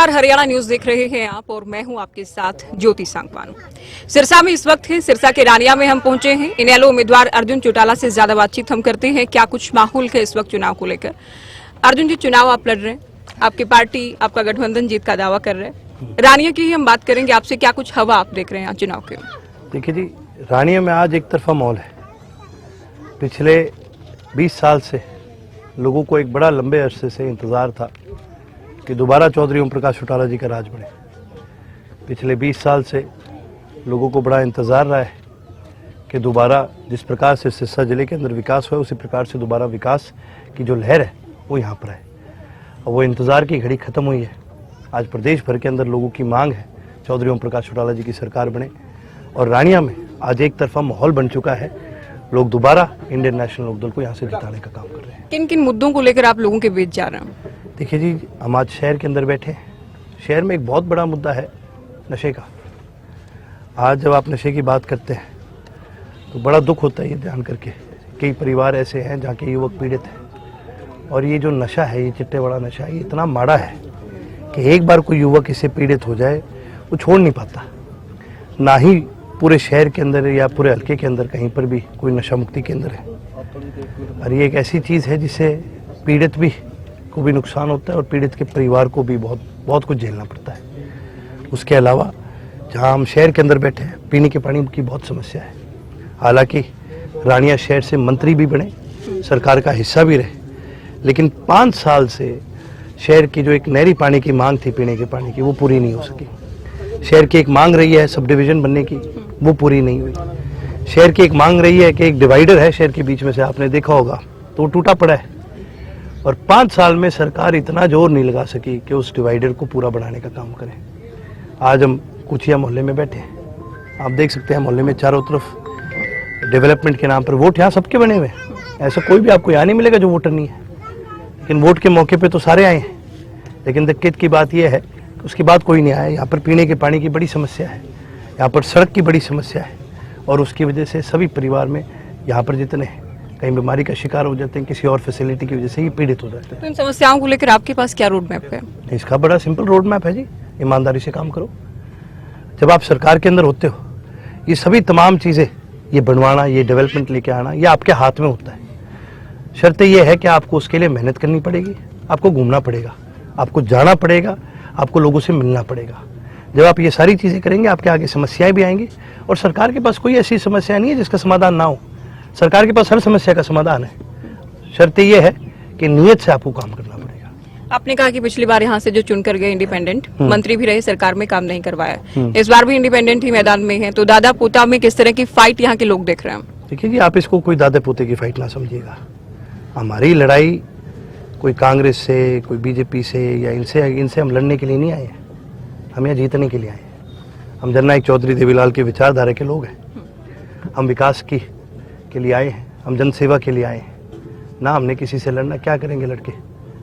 नमस्कार, हरियाणा न्यूज देख रहे हैं आप और मैं हूं आपके साथ ज्योति सांगवान। सिरसा में इस वक्त है, सिरसा के रानिया में हम पहुंचे हैं। इनेलो उम्मीदवार अर्जुन चौटाला से ज्यादा बातचीत हम करते हैं। क्या कुछ माहौल है इस वक्त चुनाव को लेकर? अर्जुन जी, चुनाव आप लड़ रहे हैं, आपकी पार्टी, आपका गठबंधन जीत का दावा कर रहे हैं। रानिया की ही हम बात करेंगे आपसे, क्या कुछ हवा आप देख रहे हैं चुनाव के? देखिए जी, रानिया में आज एक तरफा माहौल है। पिछले 20 साल से लोगों को एक बड़ा लंबे अरसे से इंतज़ार था कि दोबारा चौधरी ओम प्रकाश चौटाला जी का राज बने। पिछले 20 साल से लोगों को बड़ा इंतज़ार रहा है कि दोबारा जिस प्रकार से सिरसा जिले के अंदर विकास हुआ, उसी प्रकार से दोबारा विकास की जो लहर है वो यहाँ पर है। और वो इंतज़ार की घड़ी ख़त्म हुई है। आज प्रदेश भर के अंदर लोगों की मांग है चौधरी ओम प्रकाश चौटाला जी की सरकार बने। और रानिया में आज एक तरफा माहौल बन चुका है। लोग दोबारा इंडियन नेशनल लोकदल को यहाँ से जिताने का काम कर रहे हैं। किन किन मुद्दों को लेकर आप लोगों के बीच जा रहे हैं? देखिए जी, हम आज शहर के अंदर बैठे हैं। शहर में एक बहुत बड़ा मुद्दा है नशे का। आज जब आप नशे की बात करते हैं तो बड़ा दुख होता है ये ध्यान करके, कई परिवार ऐसे हैं जहाँ के युवक पीड़ित हैं। और ये जो नशा है, ये चिट्टे वाला नशा है, ये इतना माड़ा है कि एक बार कोई युवक इससे पीड़ित हो जाए वो छोड़ नहीं पाता। ना ही पूरे शहर के अंदर या पूरे हल्के के अंदर कहीं पर भी कोई नशा मुक्ति केंद्र है। और ये एक ऐसी चीज़ है जिससे पीड़ित भी को भी नुकसान होता है और पीड़ित के परिवार को भी बहुत कुछ झेलना पड़ता है। उसके अलावा जहाँ हम शहर के अंदर बैठे हैं, पीने के पानी की बहुत समस्या है। हालांकि रानिया शहर से मंत्री भी बने, सरकार का हिस्सा भी रहे, लेकिन 5 साल से शहर की जो एक नहरी पानी की मांग थी पीने के पानी की, वो पूरी नहीं हो सकी। शहर की एक मांग रही है सब डिवीज़न बनने की, वो पूरी नहीं हुई। शहर की एक मांग रही है कि एक डिवाइडर है शहर के बीच में से, आपने देखा होगा, तो वो टूटा पड़ा है। और 5 साल में सरकार इतना जोर नहीं लगा सकी कि उस डिवाइडर को पूरा बनाने का काम करें। आज हम कुचिया मोहल्ले में बैठे हैं। आप देख सकते हैं मोहल्ले में चारों तरफ डेवलपमेंट के नाम पर वोट यहाँ सबके बने हुए हैं। ऐसा कोई भी आपको यहाँ नहीं मिलेगा जो वोटर नहीं है। लेकिन वोट के मौके पे तो सारे आए हैं। लेकिन दिक्कत की बात यह है कि उसके बाद कोई नहीं आया। यहाँ पर पीने के पानी की बड़ी समस्या है, यहाँ पर सड़क की बड़ी समस्या है। और उसकी वजह से सभी परिवार में यहाँ पर जितने हैं कहीं बीमारी का शिकार हो जाते हैं, किसी और फैसिलिटी की वजह से ये पीड़ित हो जाते हैं। तो इन समस्याओं को लेकर आपके पास क्या रोड मैप है? इसका बड़ा सिंपल रोड मैप है जी, ईमानदारी से काम करो। जब आप सरकार के अंदर होते हो, ये सभी तमाम चीज़ें, ये बनवाना, ये डेवलपमेंट लेके आना, ये आपके हाथ में होता है। शर्त ये है कि आपको उसके लिए मेहनत करनी पड़ेगी, आपको घूमना पड़ेगा, आपको जाना पड़ेगा, आपको लोगों से मिलना पड़ेगा। जब आप ये सारी चीज़ें करेंगे, आपके आगे समस्याएं भी आएंगी। और सरकार के पास कोई ऐसी समस्या नहीं है जिसका समाधान ना हो। सरकार के पास हर समस्या का समाधान है। शर्त यह है कि नियत से आपको काम करना पड़ेगा। आपने कहा कि पिछली बार यहाँ से जो चुनकर गए इंडिपेंडेंट मंत्री भी रहे, सरकार में काम नहीं करवाया, इस बार भी इंडिपेंडेंट ही मैदान में है, तो दादा पोता में किस तरह की फाइट यहाँ के लोग देख रहे हैं? देखिए जी, आप इसको कोई दादा पोते की फाइट ना समझिएगा। हमारी लड़ाई कोई कांग्रेस से, कोई बीजेपी से या इनसे हम लड़ने के लिए नहीं आए हैं। हम यहाँ जीतने के लिए आए हैं। हम जननायक चौधरी देवीलाल के विचारधारा के लोग हैं। हम विकास के लिए आए हैं, हम जन सेवा के लिए आए हैं। ना हमने किसी से लड़ना, क्या करेंगे लड़के?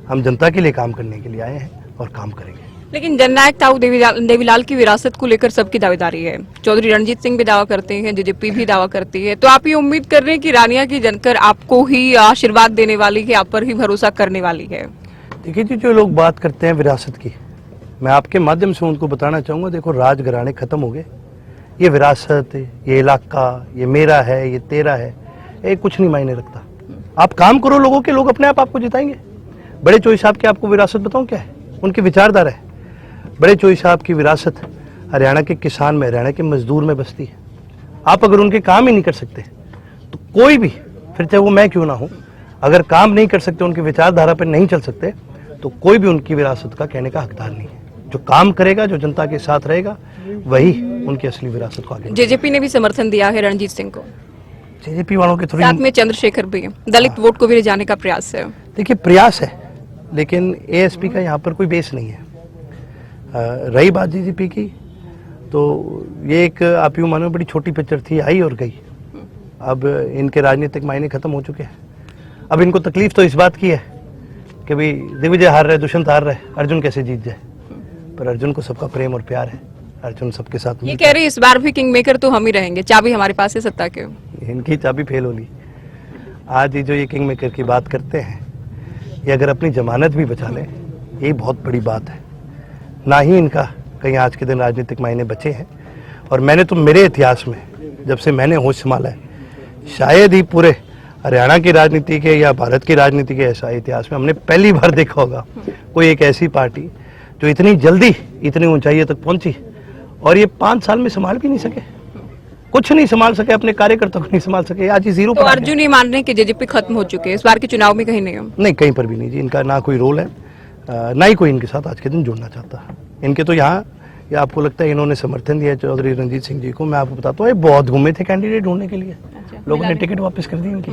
हम जनता के लिए काम करने के लिए आए हैं और काम करेंगे। लेकिन जननायक ताऊ देवीलाल की विरासत को लेकर सबकी दावेदारी है। चौधरी रणजीत सिंह भी दावा करते हैं, जेजेपी भी दावा करती है। तो आप ये उम्मीद कर रहे हैं कि रानिया की जनकर आपको ही आशीर्वाद देने वाली है, आप पर ही भरोसा करने वाली है? देखिए जी, जो लोग बात करते हैं विरासत की, मैं आपके माध्यम से उनको बताना चाहूँगा, देखो राज घराने खत्म हो गए। ये विरासत, ये इलाका, ये मेरा है, ये तेरा है, ये कुछ नहीं मायने रखता। आप काम करो लोगों के, लोग अपने आप आपको जिताएंगे। बड़े चोई साहब की आपको विरासत बताऊं क्या है? उनकी विचारधारा है। बड़े चोई साहब की विरासत हरियाणा के किसान में, हरियाणा के मजदूर में बसती है। आप अगर उनके काम ही नहीं कर सकते तो कोई भी, फिर चाहे वो मैं क्यों ना हूँ, अगर काम नहीं कर सकते, उनकी विचारधारा पर नहीं चल सकते, तो कोई भी उनकी विरासत का कहने का हकदार नहीं है। जो काम करेगा, जो जनता के साथ रहेगा, वही उनकी असली विरासत को आगे। जेजेपी ने भी समर्थन दिया है रणजीत सिंह को। जेजेपी वालों के थोड़ी, साथ में चंद्रशेखर भी, दलित वोट को भी ले जाने का प्रयास है। देखिए प्रयास है, लेकिन एएसपी का यहाँ पर कोई बेस नहीं है। रही बात जेजेपी की, तो ये एक आप यूँ मानो बड़ी छोटी पिक्चर थी, आई और गई। अब इनके राजनीतिक मायने खत्म हो चुके हैं। अब इनको तकलीफ तो इस बात की है कि भाई दिग्विजय हार रहे, दुष्यंत हार रहे, अर्जुन कैसे जीत जाए। पर अर्जुन को सबका प्रेम और प्यार है, अर्जुन सबके साथ। ये कह रहे इस बार भी किंग मेकर तो हम ही रहेंगे, चाबी हमारे पास है सत्ता के। इनकी चाबी फेल होगी। आज ये जो ये किंग मेकर की बात करते हैं, ये अगर अपनी जमानत भी बचा लें, यही बहुत बड़ी बात है। ना ही इनका कहीं आज के दिन राजनीतिक मायने बचे हैं। और मैंने तो मेरे इतिहास में जब से मैंने होश संभाला है, शायद ही पूरे हरियाणा की राजनीति के या भारत की राजनीति के ऐसा इतिहास में हमने पहली बार देखा होगा कोई एक ऐसी पार्टी जो इतनी जल्दी इतनी ऊंचाइयों तक पहुंची और ये 5 साल में संभाल भी नहीं सके, कुछ नहीं संभाल सके, अपने कार्यकर्ताओं को नहीं संभाल सके, आज ही जीरो तो अर्जुन ये मान रहे हैं कि जेजेपी खत्म हो चुके हैं, इस बार के चुनाव में कहीं नहीं है? नहीं, कहीं पर भी नहीं जी। इनका ना कोई रोल है, ना ही कोई इनके साथ आज के दिन जुड़ना चाहता। इनके तो यहाँ, या आपको लगता है इन्होंने समर्थन दिया चौधरी रणजीत सिंह जी को? मैं आपको बताता हूँ, ये बहुत घूमे थे कैंडिडेट ढूंढने के लिए, लोगों ने टिकट वापस कर दी इनकी,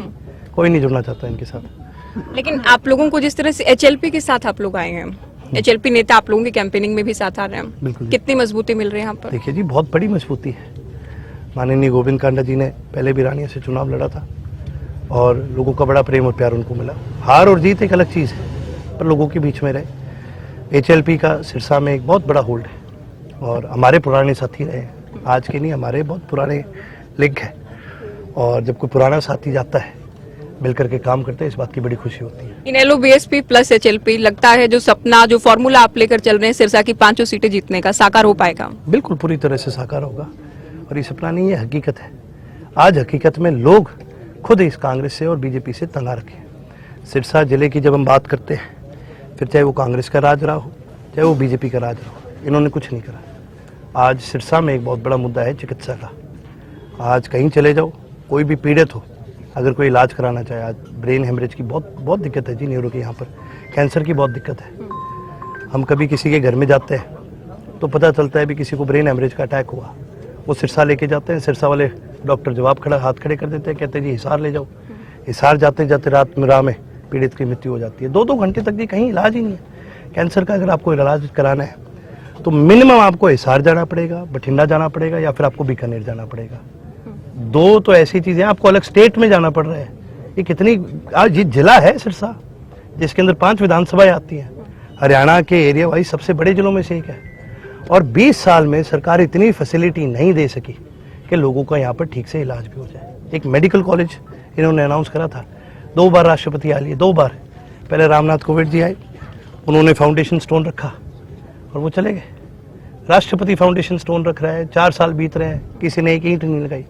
कोई नहीं जुड़ना चाहता इनके साथ। लेकिन आप लोगों को जिस तरह से एचएलपी के साथ आप लोग आए हैं, एचएलपी नेता आप लोगों की कैंपेनिंग में भी साथ आ रहे हैं, बिल्कुल। कितनी मजबूती मिल रही है यहाँ पर? देखिए जी, बहुत बड़ी मजबूती है। माननीय गोविंद कांडा जी ने पहले भी रानिया से चुनाव लड़ा था और लोगों का बड़ा प्रेम और प्यार उनको मिला। हार और जीत एक अलग चीज़ है, पर लोगों के बीच में रहे। एचएलपी का सिरसा में एक बहुत बड़ा होल्ड है और हमारे पुराने साथी रहे, आज के नहीं, हमारे बहुत पुराने लिंक है। और जब कोई पुराना साथी जाता है, मिलकर के काम करते हैं, इस बात की बड़ी खुशी होती है। इनेलो बीएसपी प्लस एचएलपी, लगता है जो सपना, जो फॉर्मूला आप लेकर चल रहे हैं सिरसा की 5 सीटें जीतने का, साकार हो पाएगा? बिल्कुल पूरी तरह से साकार होगा। और ये सपना नहीं, ये हकीकत है। आज हकीकत में लोग खुद इस कांग्रेस से और बीजेपी से तंगा रखे। सिरसा जिले की जब हम बात करते हैं, फिर चाहे वो कांग्रेस का राज रहा हो, चाहे वो बीजेपी का राज रहा हो, इन्होंने कुछ नहीं करा। आज सिरसा में एक बहुत बड़ा मुद्दा है चिकित्सा का। आज कहीं चले जाओ, कोई भी पीड़ित हो, अगर कोई इलाज कराना चाहे, आज ब्रेन हेमरेज की बहुत दिक्कत है जी, न्यूरो की, यहाँ पर कैंसर की बहुत दिक्कत है। हम कभी किसी के घर में जाते हैं तो पता चलता है भी किसी को ब्रेन हेमरेज का अटैक हुआ, वो सिरसा लेके जाते हैं, सिरसा वाले डॉक्टर जवाब हाथ खड़े कर देते हैं, कहते हैं जी हिसार ले जाओ। हिसार जाते जाते रात में राह में पीड़ित की मृत्यु हो जाती है। 2-2 घंटे तक जी कहीं इलाज ही नहीं है। कैंसर का अगर आपको इलाज कराना है तो मिनिमम आपको हिसार जाना पड़ेगा, बठिंडा जाना पड़ेगा, या फिर आपको बीकानेर जाना पड़ेगा। 2 तो ऐसी चीजें, आपको अलग स्टेट में जाना पड़ रहा है। ये कितनी, आज ये जिला है सिरसा जिसके अंदर 5 विधानसभाएं आती हैं, हरियाणा के एरिया वाइज सबसे बड़े जिलों में से एक है। और 20 साल में सरकार इतनी फैसिलिटी नहीं दे सकी कि लोगों का यहाँ पर ठीक से इलाज भी हो जाए। एक मेडिकल कॉलेज इन्होंने अनाउंस करा था, 2 बार राष्ट्रपति आ लिए, 2 बार। पहले रामनाथ कोविंद जी आए, उन्होंने फाउंडेशन स्टोन रखा और वो चले गए। राष्ट्रपति फाउंडेशन स्टोन रख रहा है, 4 साल बीत रहे हैं, किसी ने एक ईंट नहीं लगाई।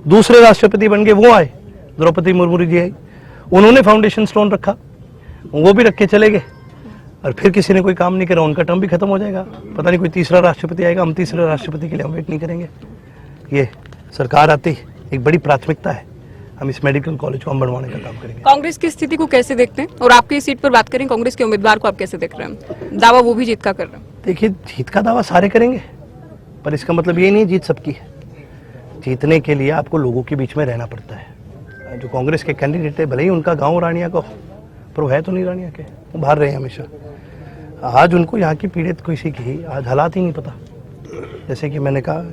दूसरे राष्ट्रपति बन गए, वो आए, द्रौपदी मुर्मू जी आई, उन्होंने फाउंडेशन स्टोन रखा, वो भी रख के चले गए। और फिर किसी ने कोई काम नहीं करा, उनका टर्म भी खत्म हो जाएगा। पता नहीं कोई तीसरा राष्ट्रपति आएगा, हम तीसरे राष्ट्रपति के लिए हम वेट नहीं करेंगे। ये सरकार आती एक बड़ी प्राथमिकता है, हम इस मेडिकल कॉलेज को हम बनवाने का काम करेंगे। कांग्रेस की स्थिति को कैसे देखते हैं? और आपकी सीट पर बात करें, कांग्रेस के उम्मीदवार को आप कैसे देख रहे हैं? दावा वो भी जीत का कर रहे हैं। देखिए, जीत का दावा सारे करेंगे, पर इसका मतलब ये नहीं जीत सबकी है। जीतने के लिए आपको लोगों के बीच में रहना पड़ता है। जो कांग्रेस के कैंडिडेट है, भले ही उनका गांव रानिया का हो, पर वो है तो नहीं रानिया के, वो बाहर रहे हमेशा। आज उनको यहाँ की पीड़ित किसी की आज हालात ही नहीं पता। जैसे कि मैंने कहा,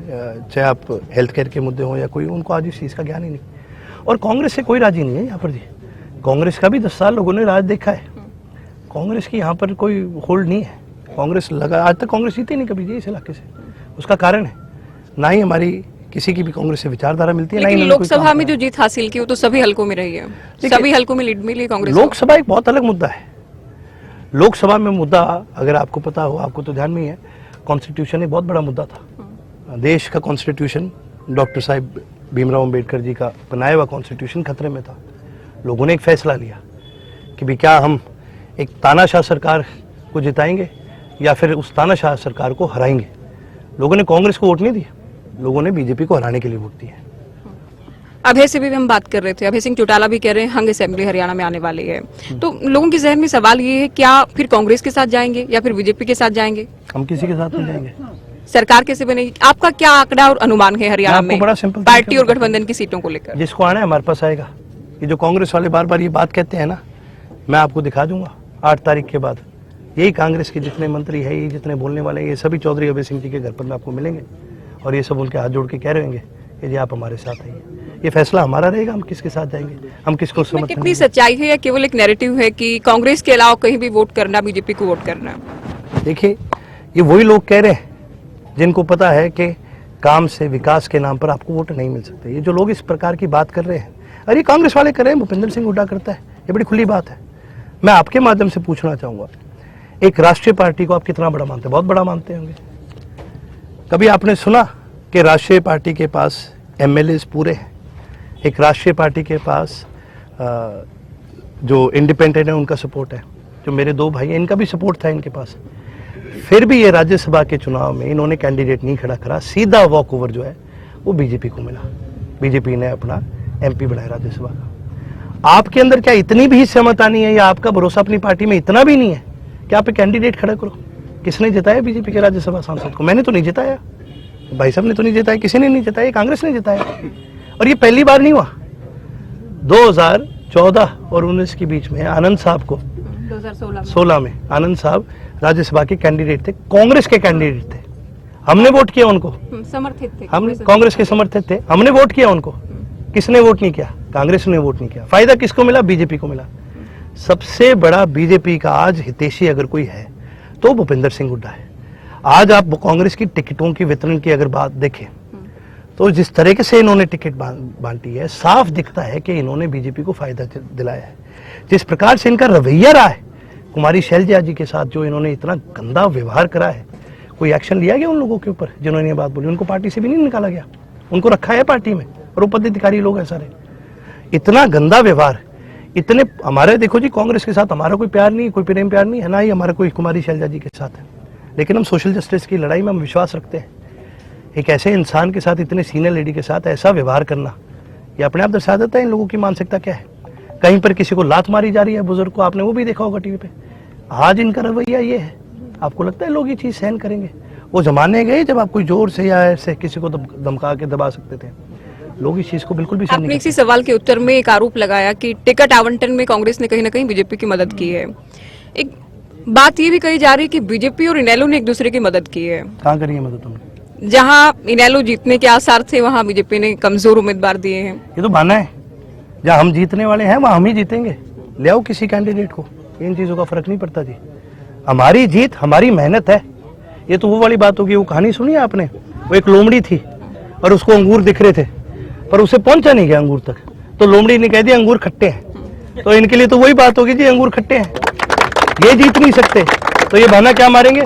चाहे आप हेल्थ केयर के मुद्दे हों या कोई, उनको आज इस चीज़ का ज्ञान ही नहीं। और कांग्रेस से कोई राजी नहीं है यहाँ पर जी। कांग्रेस का भी 10 साल लोगों ने राज देखा है, कांग्रेस की यहाँ पर कोई होल्ड नहीं है। कांग्रेस लगा, आज तक कांग्रेस जीती नहीं कभी जी इस इलाके से। उसका कारण है, ना ही हमारी किसी की भी कांग्रेस से विचारधारा मिलती है। लेकिन लोकसभा में जो जीत हासिल की वो तो सभी हलकों में रही है, सभी हलकों में लीड मिली कांग्रेस। लोकसभा एक बहुत अलग मुद्दा है। लोकसभा में मुद्दा, अगर आपको पता हो, आपको तो ध्यान में ही है, कॉन्स्टिट्यूशन एक बहुत बड़ा मुद्दा था। देश का कॉन्स्टिट्यूशन, डॉक्टर साहब भीमराव अंबेडकर जी का बनाया हुआ कॉन्स्टिट्यूशन खतरे में था। लोगों ने एक फैसला लिया कि भी क्या हम एक तानाशाह सरकार को जिताएंगे या फिर उस तानाशाह सरकार को हराएंगे। लोगों ने कांग्रेस को वोट नहीं दिया, लोगों ने बीजेपी को हराने के लिए वोट दिया। अभय से भी हम बात कर रहे थे, अभय सिंह चौटाला भी कह रहे हैं हंग असेंबली हरियाणा में आने वाली है। तो लोगों के जहन में सवाल ये है, क्या फिर कांग्रेस के साथ जाएंगे या फिर बीजेपी के साथ जाएंगे? हम किसी के साथ नहीं जाएंगे। सरकार कैसे बनेगी? आपका क्या आंकड़ा और अनुमान है हरियाणा में बड़ा सिंपल पार्टी और गठबंधन की सीटों को लेकर? जिसको आना है हमारे पास आएगा। ये जो कांग्रेस वाले बार बार ये बात कहते हैं ना, मैं आपको दिखा दूंगा 8 तारीख के बाद। यही कांग्रेस के जितने मंत्री है, ये जितने बोलने वाले हैं, ये सभी चौधरी अभय सिंह जी के घर पर में आपको मिलेंगे और ये सब उनके हाथ जोड़ के कह रहे होंगे कि जी आप हमारे साथ आइए। ये फैसला हमारा रहेगा, हम किसके साथ जाएंगे, हम किसको समर्थन देंगे। कितनी सच्चाई है या केवल एक नैरेटिव है कि कांग्रेस के अलावा कहीं भी वोट करना, बीजेपी को वोट करना? देखिए, ये वही लोग कह रहे हैं जिनको पता है कि काम से, विकास के नाम पर आपको वोट नहीं मिल सकते। ये जो लोग इस प्रकार की बात कर रहे हैं, अरे कांग्रेस वाले कर रहे हैं, भूपेंद्र सिंह हुड्डा करता है, ये बड़ी खुली बात है। मैं आपके माध्यम से पूछना चाहूँगा, एक राष्ट्रीय पार्टी को आप कितना बड़ा मानते हैं? बहुत बड़ा मानते होंगे। कभी आपने सुना कि राष्ट्रीय पार्टी के पास एमएलएस पूरे हैं? एक राष्ट्रीय पार्टी के पास जो इंडिपेंडेंट है उनका सपोर्ट है, जो मेरे दो भाई हैं इनका भी सपोर्ट था इनके पास, फिर भी ये राज्यसभा के चुनाव में इन्होंने कैंडिडेट नहीं खड़ा करा, सीधा वॉक ओवर जो है वो बीजेपी को मिला। बीजेपी ने अपना एमपी बढ़ाया राज्यसभा का। आपके अंदर क्या इतनी भी क्षमता नहीं है या आपका भरोसा अपनी पार्टी में इतना भी नहीं है कि आप एक कैंडिडेट खड़ा करो? किसने जिताया बीजेपी के राज्यसभा सांसद को? मैंने तो नहीं जिताया, भाई साहब ने तो नहीं जिताया, किसी ने नहीं जिताया, कांग्रेस ने जिताया। और ये पहली बार नहीं हुआ। 2014 और 19 के बीच में आनंद साहब को 2016 में आनंद साहब राज्यसभा के कैंडिडेट थे, कांग्रेस के कैंडिडेट थे, हमने वोट किया उनको, समर्थित थे, हम कांग्रेस के समर्थित थे, हमने वोट किया उनको। किसने वोट नहीं किया? कांग्रेस ने वोट नहीं किया। फायदा किसको मिला? बीजेपी को मिला। सबसे बड़ा बीजेपी का आज हितैषी अगर कोई है तो भूपेंद्र सिंह हुड्डा है। आज आप कांग्रेस की टिकटों की वितरण की अगर बात देखें तो जिस तरीके से इन्होंने टिकट बांटी है, साफ दिखता है कि इन्होंने बीजेपी को फायदा दिलाया है। जिस प्रकार से इनका रवैया रहा है कुमारी शैलजा जी के साथ, जो इन्होंने इतना गंदा व्यवहार करा है, कोई एक्शन लिया गया उन लोगों के ऊपर जिन्होंने ये बात बोली? उनको पार्टी से भी नहीं निकाला गया, उनको रखा है पार्टी में, और वो पदाधिकारी लोग हैं सारे। इतना गंदा व्यवहार, इतने हमारे देखो जी, कांग्रेस के साथ हमारा कोई प्यार नहीं, कोई प्रेम प्यार नहीं है, ना ही हमारा कोई कुमारी शैलजा जी के साथ है, लेकिन हम सोशल जस्टिस की लड़ाई में हम विश्वास रखते हैं। एक ऐसे इंसान के साथ, इतने सीनियर लेडी के साथ ऐसा व्यवहार करना, ये अपने आप दर्शा देता है इन लोगों की मानसिकता क्या है। कहीं पर किसी को लात मारी जा रही है बुजुर्ग को, आपने वो भी देखा होगा टीवी पे। आज इनका रवैया ये है। आपको लगता है लोग ये चीज सहन करेंगे? वो जमाने गए जब आप कोई जोर से या ऐसे किसी को धमका के दबा सकते थे। लोग इस चीज को बिल्कुल भी सहन नहीं आपने इसी सवाल के उत्तर में एक आरोप लगाया कि टिकट आवंटन में कांग्रेस ने कहीं ना कहीं बीजेपी की मदद की है। एक बात ये भी कही जा रही है कि बीजेपी और इनेलो ने एक दूसरे की मदद की है। कहाँ करी है मदद उन्होंने? जहां इनेलो जीतने के आसार थे वहां बीजेपी ने कमजोर उम्मीदवार दिए हैं। ये तो बहाना है। जहाँ हम जीतने वाले हैं वहां हम ही जीतेंगे, ले आओ किसी कैंडिडेट को, इन चीजों का फर्क नहीं पड़ता जी। हमारी जीत हमारी मेहनत है। ये तो वो वाली बात होगी, वो कहानी सुनी है आपने, वो एक लोमड़ी थी और उसको अंगूर दिख रहे थे पर उसे पहुंचा नहीं गया अंगूर तक, तो लोमड़ी ने कह दिया अंगूर खट्टे हैं। तो इनके लिए तो वही बात होगी जी, अंगूर खट्टे हैं, ये जीत नहीं सकते, तो ये बहाना क्या मारेंगे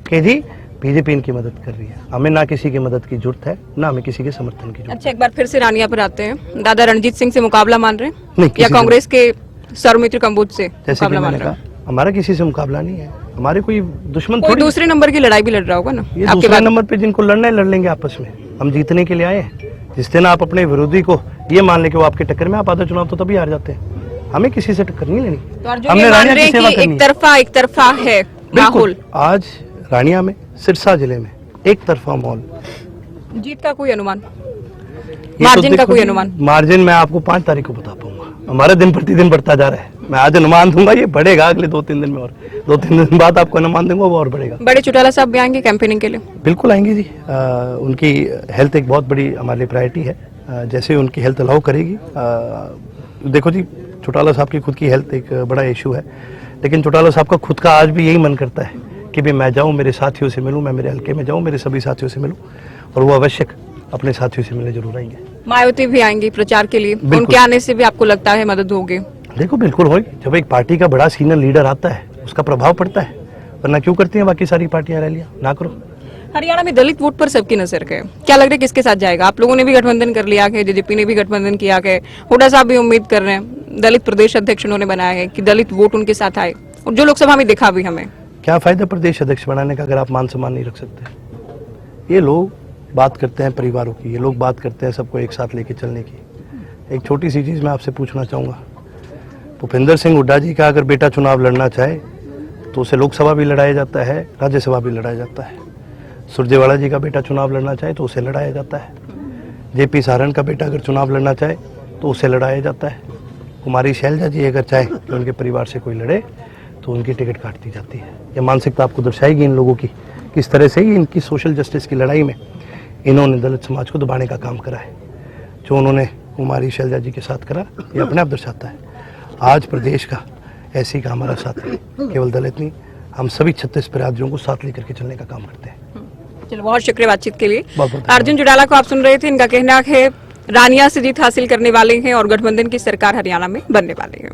कि जी बीजेपी इनकी मदद कर रही है। हमें ना किसी की मदद की जरूरत है, ना हमें किसी के समर्थन की जरूरत। अच्छा, एक बार फिर से रानिया पर आते हैं। दादा रणजीत सिंह से मुकाबला मान रहे हैं नहीं, या कांग्रेस के सौमित्र कंबोज से जैसे मुकाबला मान रहे हैं? हमारा किसी से मुकाबला नहीं है, हमारे कोई दुश्मन कोई थोड़ी। दूसरे नंबर की लड़ाई भी लड़ रहा होगा ना ये आपके दूसरे बाद? नंबर पे जिनको लड़ना है लड़ लेंगे आपस में, हम जीतने के लिए आए हैं। जिस दिन आप अपने विरोधी को ये मान ले कि वो आपके टक्कर में, आप आधा चुनाव तो तभी हार जाते हैं। हमें किसी से टक्कर नहीं लेनी। तो अर्जुन ये मान रहे हैं कि एक तरफा है माहौल। आज रानिया में, सिरसा जिले में एक तरफा माहौल। जीत का कोई अनुमान, मार्जिन का कोई अनुमान? मार्जिन मैं आपको 5 तारीख को बता पाऊंगा। हमारा दिन प्रतिदिन बढ़ता जा रहा है। मैं आज अनुमान दूंगा, ये बढ़ेगा अगले 2-3 दिन में, और 2-3 दिन बाद आपको अनुमान दूंगा वो और बढ़ेगा। बड़े चौटाला साहब भी आएंगे कैंपेनिंग के लिए? बिल्कुल आएंगे जी। उनकी हेल्थ एक बहुत बड़ी हमारे लिए प्रायोरिटी है। जैसे उनकी हेल्थ अलाउ करेगी। देखो जी, चौटाला साहब की खुद की हेल्थ एक बड़ा इशू है, लेकिन चौटाला साहब का खुद का आज भी यही मन करता है कि भी मैं जाऊं, मेरे साथियों से मिलूं, मैं मेरे हल्के में जाऊं, मेरे सभी साथियों से मिलूं, और वो आवश्यक अपने साथियों से मिलने जरूर आएंगे। मायावती भी आएंगी प्रचार के लिए, उनके आने से भी आपको लगता है मदद होगी? देखो बिल्कुल होगी। जब एक पार्टी का बड़ा सीनियर लीडर आता है उसका प्रभाव पड़ता है, वरना क्यों करती हैं बाकी सारी पार्टियां रैलियां? ना करो। हरियाणा में दलित वोट पर सबकी नजर है, क्या लग रहा है किसके साथ जाएगा? आप लोगों ने भी गठबंधन कर लिया है, जेजेपी ने भी गठबंधन किया है, हुड्डा साहब भी उम्मीद कर रहे हैं, दलित प्रदेश अध्यक्ष उन्होंने बनाया है कि दलित वोट उनके साथ आए, और जो लोकसभा में दिखा भी हमें। क्या फायदा प्रदेश अध्यक्ष बनाने का अगर आप मान सम्मान नहीं रख सकते? ये लोग बात करते हैं परिवारों की, ये लोग बात करते हैं सबको एक साथ लेके चलने की। एक छोटी सी चीज़ मैं आपसे पूछना चाहूँगा, भूपेंद्र सिंह हुड्डा जी का अगर बेटा चुनाव लड़ना चाहे तो उसे लोकसभा भी लड़ाया जाता है, राज्यसभा भी लड़ाया जाता है। सुरजेवाला जी का बेटा चुनाव लड़ना चाहे तो उसे लड़ाया जाता है। जेपी सारण का बेटा अगर चुनाव लड़ना चाहे तो उसे लड़ाया जाता है। कुमारी शैलजा जी अगर चाहे कि उनके परिवार से कोई लड़े तो उनकी टिकट काट दी जाती है। ये मानसिकता आपको दर्शाएगी इन लोगों की, किस तरह से ही इनकी सोशल जस्टिस की लड़ाई में इन्होंने दलित समाज को दबाने का काम करा है। जो उन्होंने कुमारी शैलजा जी के साथ करा, ये अपने आप दर्शाता है आज प्रदेश का ऐसी का हमारा साथ है। केवल दलित नहीं, हम सभी 36 राज्यों को साथ लेकर के चलने का काम करते हैं। चलो, बहुत शुक्रिया बातचीत के लिए। बहुत अर्जुन चौटाला को आप सुन रहे थे, इनका कहना है रानिया से जीत हासिल करने वाले हैं और गठबंधन की सरकार हरियाणा में बनने वाले हैं।